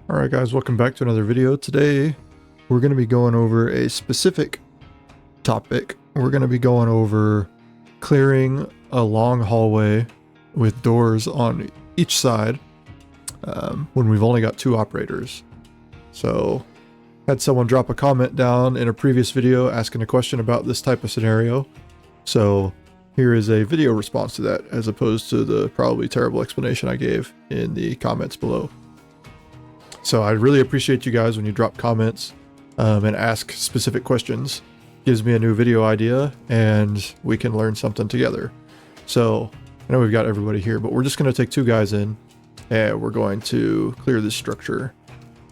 Alright guys, welcome back to another video. Today we're going to be going over a specific topic. We're going to be going over clearing a long hallway with doors on each side when we've only got two operators. So had someone drop a comment down in a previous video asking a question about this type of scenario. So here is a video response to that, as opposed to the probably terrible explanation I gave in the comments below. So I really appreciate you guys when you drop comments and ask specific questions. Gives me a new video idea and we can learn something together. So I know we've got everybody here, but we're just going to take two guys in and we're going to clear this structure.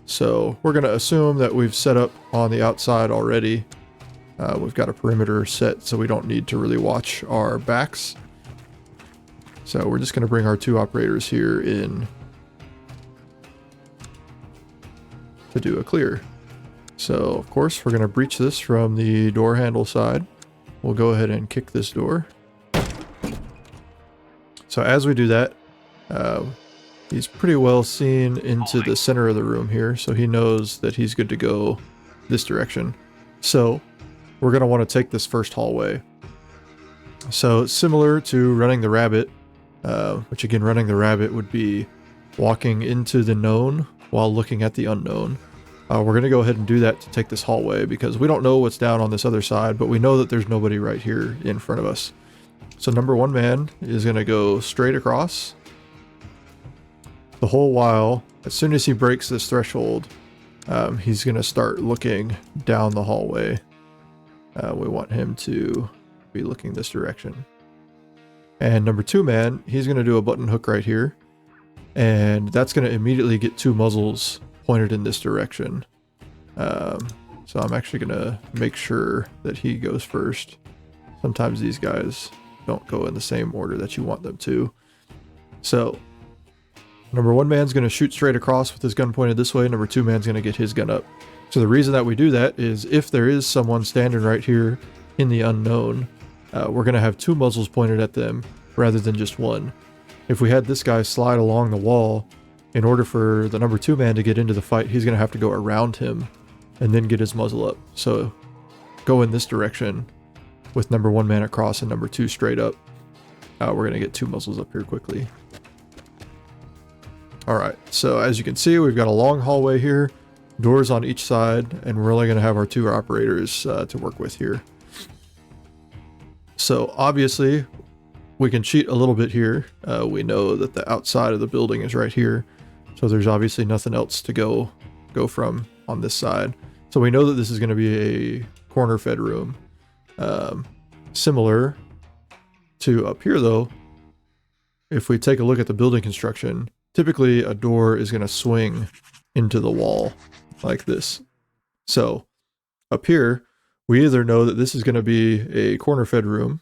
So we're going to assume that we've set up on the outside already. We've got a perimeter set so we don't need to really watch our backs. So we're just going to bring our two operators here in to do a clear. So of course we're going to breach this from the door handle side. We'll go ahead and kick this door. So as we do that, he's pretty well seen into the center of the room here, so he knows that he's good to go this direction. So we're going to want to take this first hallway. So similar to running the rabbit, which again, running the rabbit would be walking into the known while looking at the unknown. We're going to go ahead and do that to take this hallway because we don't know what's down on this other side, but we know that there's nobody right here in front of us. So number one man is going to go straight across. The whole while, as soon as he breaks this threshold, he's going to start looking down the hallway. We want him to be looking this direction. And number two man, he's going to do a button hook right here. And that's going to immediately get two muzzles pointed in this direction. So I'm actually going to make sure that he goes first. Sometimes these guys don't go in the same order that you want them to. So number one man's going to shoot straight across with his gun pointed this way. Number two man's going to get his gun up. So the reason that we do that is if there is someone standing right here in the unknown, we're going to have two muzzles pointed at them rather than just one. If we had this guy slide along the wall, in order for the number two man to get into the fight, he's going to have to go around him and then get his muzzle up. So go in this direction with number one man across and number two straight up. We're going to get two muzzles up here quickly. Alright, so as you can see, we've got a long hallway here, doors on each side, and we're only going to have our two operators to work with here. So obviously, we can cheat a little bit here. We know that the outside of the building is right here. So there's obviously nothing else to go from on this side. So we know that this is going to be a corner fed room. Similar to up here though, if we take a look at the building construction, typically a door is going to swing into the wall like this. So up here, we either know that this is going to be a corner fed room,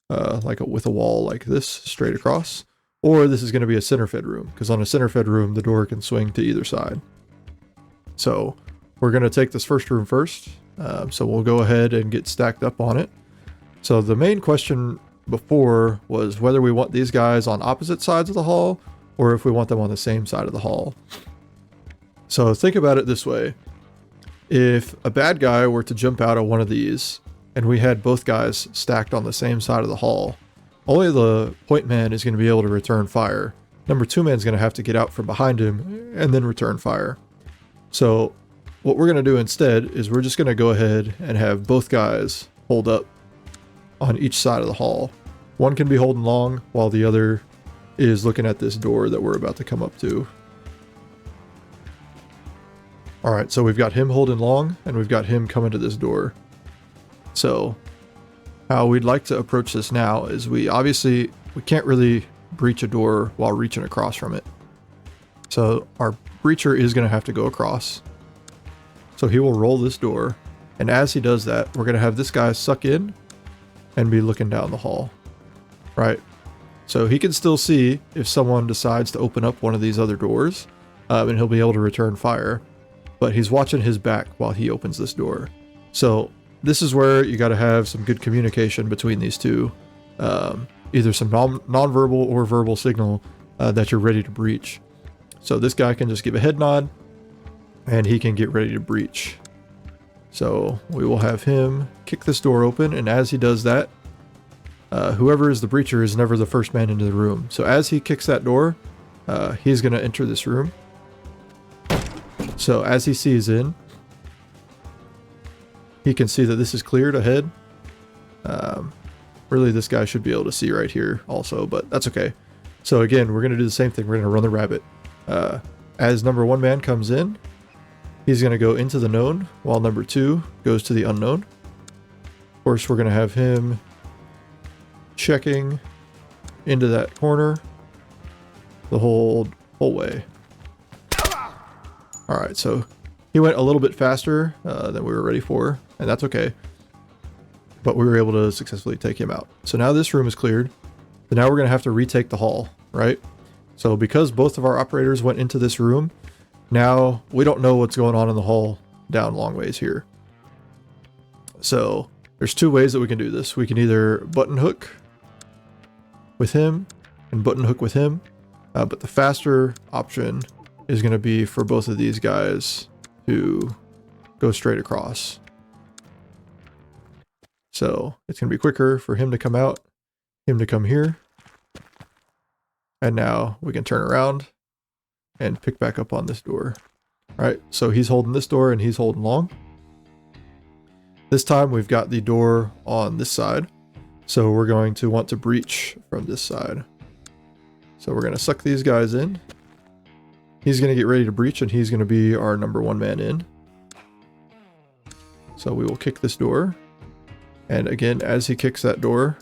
with a wall like this straight across, or this is going to be a center fed room, because on a center fed room the door can swing to either side. So we're going to take this first room first, so we'll go ahead and get stacked up on it. So the main question before was whether we want these guys on opposite sides of the hall or if we want them on the same side of the hall. So think about it this way: if a bad guy were to jump out of one of these and we had both guys stacked on the same side of the hall, only the point man is going to be able to return fire. Number two man's going to have to get out from behind him and then return fire. So what we're going to do instead is we're just going to go ahead and have both guys hold up on each side of the hall. One can be holding long while the other is looking at this door that we're about to come up to. Alright, so we've got him holding long and we've got him coming to this door. So how we'd like to approach this now is we can't really breach a door while reaching across from it. So our breacher is going to have to go across. So he will roll this door, and as he does that, we're going to have this guy suck in and be looking down the hall. Right? So he can still see if someone decides to open up one of these other doors, and he'll be able to return fire. But he's watching his back while he opens this door. So this is where you got to have some good communication between these two. Either some non-verbal or verbal signal that you're ready to breach. So this guy can just give a head nod, and he can get ready to breach. So we will have him kick this door open, and as he does that, whoever is the breacher is never the first man into the room. So as he kicks that door, he's going to enter this room. So as he sees in, he can see that this is cleared ahead. Really, this guy should be able to see right here also, but that's okay. So again, we're going to do the same thing. We're going to run the rabbit. As number 1 man comes in, he's going to go into the known, while number 2 goes to the unknown. Of course, we're going to have him checking into that corner the whole way. All right, so he went a little bit faster than we were ready for, and that's okay. But we were able to successfully take him out. So now this room is cleared. So now we're going to have to retake the hall, right? So because both of our operators went into this room, now we don't know what's going on in the hall down long ways here. So there's 2 ways that we can do this. We can either button hook with him and button hook with him. But the faster option is going to be for both of these guys to go straight across. So it's going to be quicker for him to come out, him to come here. And now we can turn around and pick back up on this door. All right, so he's holding this door and he's holding long. This time we've got the door on this side. So we're going to want to breach from this side. So we're going to suck these guys in. He's going to get ready to breach, and he's going to be our number 1 man in. So we will kick this door. And again, as he kicks that door,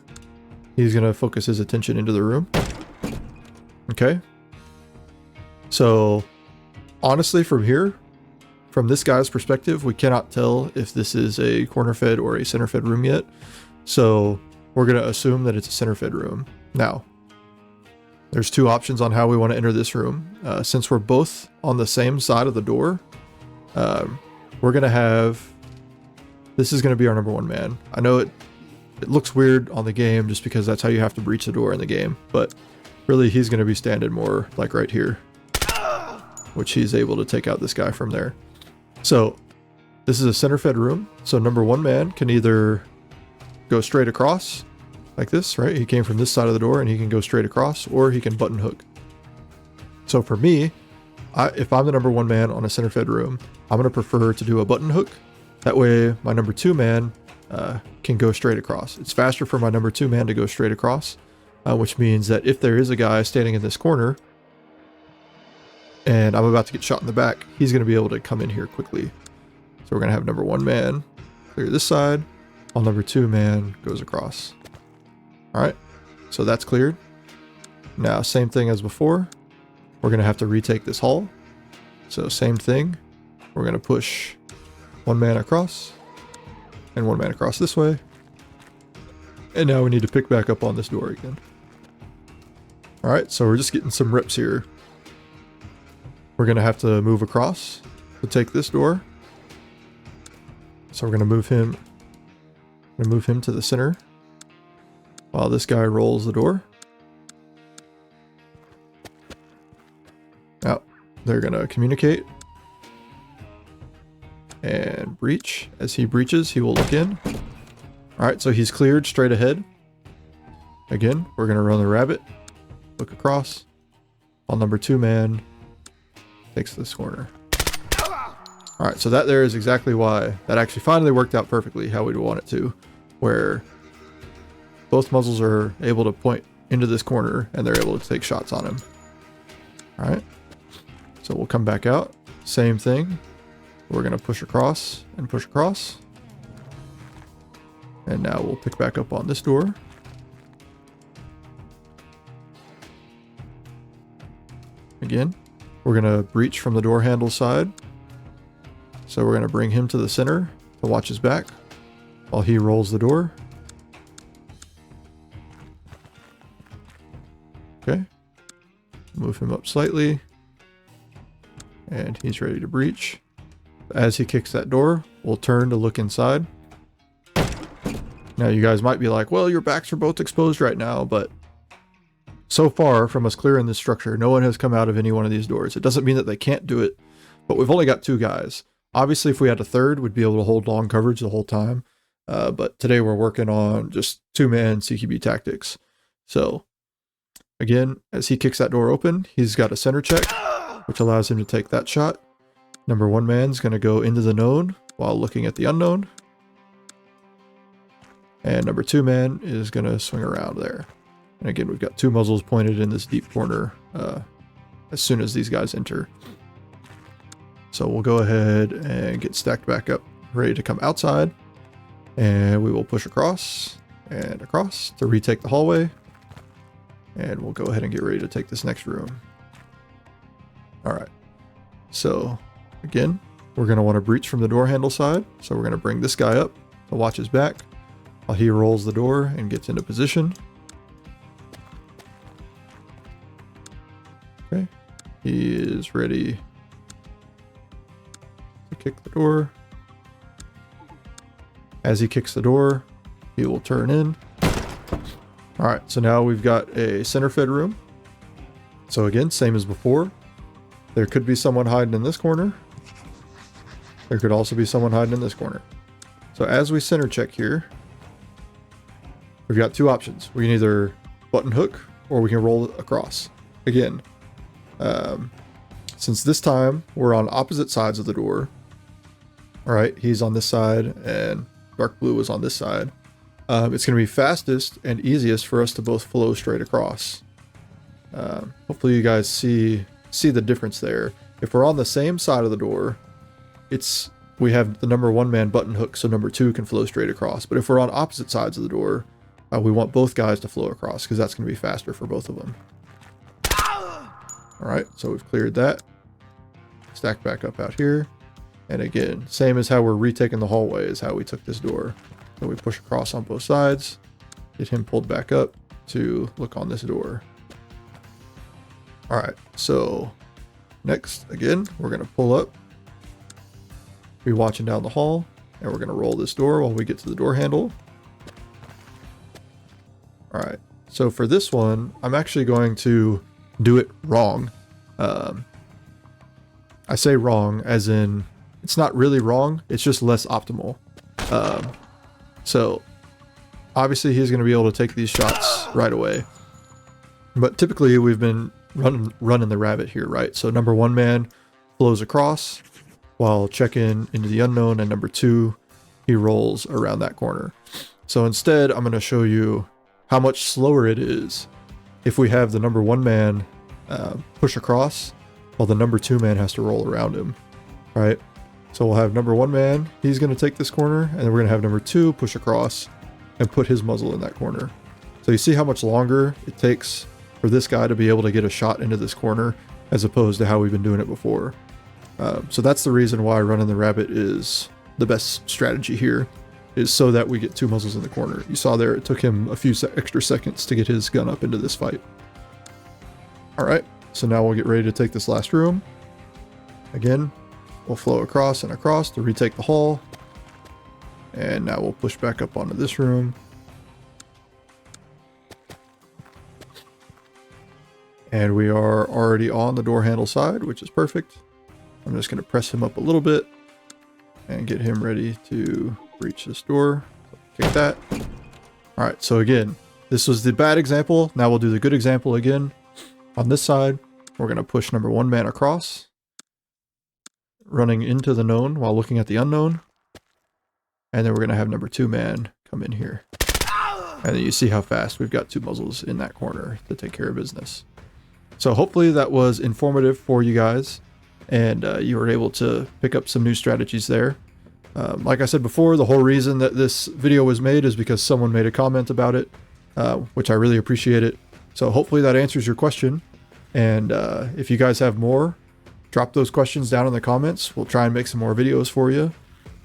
he's going to focus his attention into the room. Okay. So honestly, from here, from this guy's perspective, we cannot tell if this is a corner fed or a center fed room yet. So we're going to assume that it's a center fed room. Now, there's 2 options on how we want to enter this room. Since we're both on the same side of the door, we're going to have... This is going to be our number 1 man. I know it looks weird on the game just because that's how you have to breach the door in the game. But really, he's going to be standing more like right here, which he's able to take out this guy from there. So this is a center fed room. So number 1 man can either go straight across like this, right? He came from this side of the door and he can go straight across, or he can button hook. So for me, if I'm the number 1 man on a center fed room, I'm going to prefer to do a button hook. That way my number 2 man can go straight across. It's faster for my number 2 man to go straight across, which means that if there is a guy standing in this corner and I'm about to get shot in the back, he's going to be able to come in here quickly. So we're going to have number 1 man clear this side, while number 2 man goes across. All right, so that's cleared. Now, same thing as before. We're going to have to retake this hall. So same thing. We're going to push 1 man across and 1 man across this way. And now we need to pick back up on this door again. All right, so we're just getting some rips here. We're going to have to move across to take this door. So we're going to move him. To the center while this guy rolls the door. Now they're going to communicate and breach. As he breaches, he will look in. All right, so he's cleared straight ahead. Again, we're going to run the rabbit, look across, while number 2 man takes this corner. All right, so that there is exactly why that actually finally worked out perfectly how we'd want it to, where both muzzles are able to point into this corner and they're able to take shots on him. All right, so we'll come back out. Same thing. We're going to push across and push across. And now we'll pick back up on this door. Again, we're going to breach from the door handle side. So we're going to bring him to the center to watch his back while he rolls the door. Okay. Move him up slightly. And he's ready to breach. As he kicks that door, we'll turn to look inside. Now you guys might be like, well, your backs are both exposed right now, but so far from us clearing this structure, no one has come out of any one of these doors. It doesn't mean that they can't do it, but we've only got 2 guys. Obviously, if we had a third, we'd be able to hold long coverage the whole time. But today we're working on just 2-man CQB tactics. So again, as he kicks that door open, he's got a center check, which allows him to take that shot. Number 1 man's going to go into the known while looking at the unknown. And number 2 man is going to swing around there. And again, we've got 2 muzzles pointed in this deep corner as soon as these guys enter. So we'll go ahead and get stacked back up, ready to come outside. And we will push across and across to retake the hallway. And we'll go ahead and get ready to take this next room. All right. So again, we're going to want to breach from the door handle side. So we're going to bring this guy up to watch his back while he rolls the door and gets into position. Okay. He is ready to kick the door. As he kicks the door, he will turn in. All right, so now we've got a center fed room. So again, same as before. There could be someone hiding in this corner. There could also be someone hiding in this corner. So as we center check here, we've got 2 options. We can either button hook or we can roll it across. Again, since this time we're on opposite sides of the door. All right, he's on this side and dark blue is on this side. It's going to be fastest and easiest for us to both flow straight across. Hopefully you guys see the difference there. If we're on the same side of the door, we have the number 1 man button hook, so number 2 can flow straight across. But if we're on opposite sides of the door, we want both guys to flow across because that's going to be faster for both of them. All right, so we've cleared that. Stack back up out here. And again, same as how we're retaking the hallway is how we took this door. So we push across on both sides, get him pulled back up to look on this door. All right, so next, again, we're going to pull up, be watching down the hall, and we're going to roll this door while we get to the door handle. All right, so for this one, I'm actually going to do it wrong. I say wrong as in it's not really wrong, it's just less optimal. So obviously he's going to be able to take these shots right away. But typically we've been running the rabbit here, right? So number 1 man flows across while checking into the unknown, and number 2, he rolls around that corner. So instead, I'm going to show you how much slower it is if we have the number 1 man push across while the number 2 man has to roll around him, right? So we'll have number 1 man, he's going to take this corner, and then we're going to have number 2 push across and put his muzzle in that corner. So you see how much longer it takes for this guy to be able to get a shot into this corner as opposed to how we've been doing it before. So that's the reason why running the rabbit is the best strategy here, is so that we get 2 muzzles in the corner. You saw there, it took him a few extra seconds to get his gun up into this fight. All right, so now we'll get ready to take this last room. Again, we'll flow across and across to retake the hall. And now we'll push back up onto this room. And we are already on the door handle side, which is perfect. I'm just going to press him up a little bit and get him ready to breach this door. Kick that. All right, so again, this was the bad example. Now we'll do the good example again. On this side, we're going to push number 1 man across, running into the known while looking at the unknown. And then we're going to have number 2 man come in here. And then you see how fast we've got 2 muzzles in that corner to take care of business. So hopefully that was informative for you guys, and you were able to pick up some new strategies there. Like I said before, the whole reason that this video was made is because someone made a comment about it, which I really appreciate it. So hopefully that answers your question. And if you guys have more, drop those questions down in the comments. We'll try and make some more videos for you.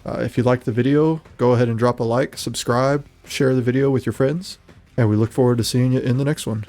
If you liked the video, go ahead and drop a like, subscribe, share the video with your friends, and we look forward to seeing you in the next one.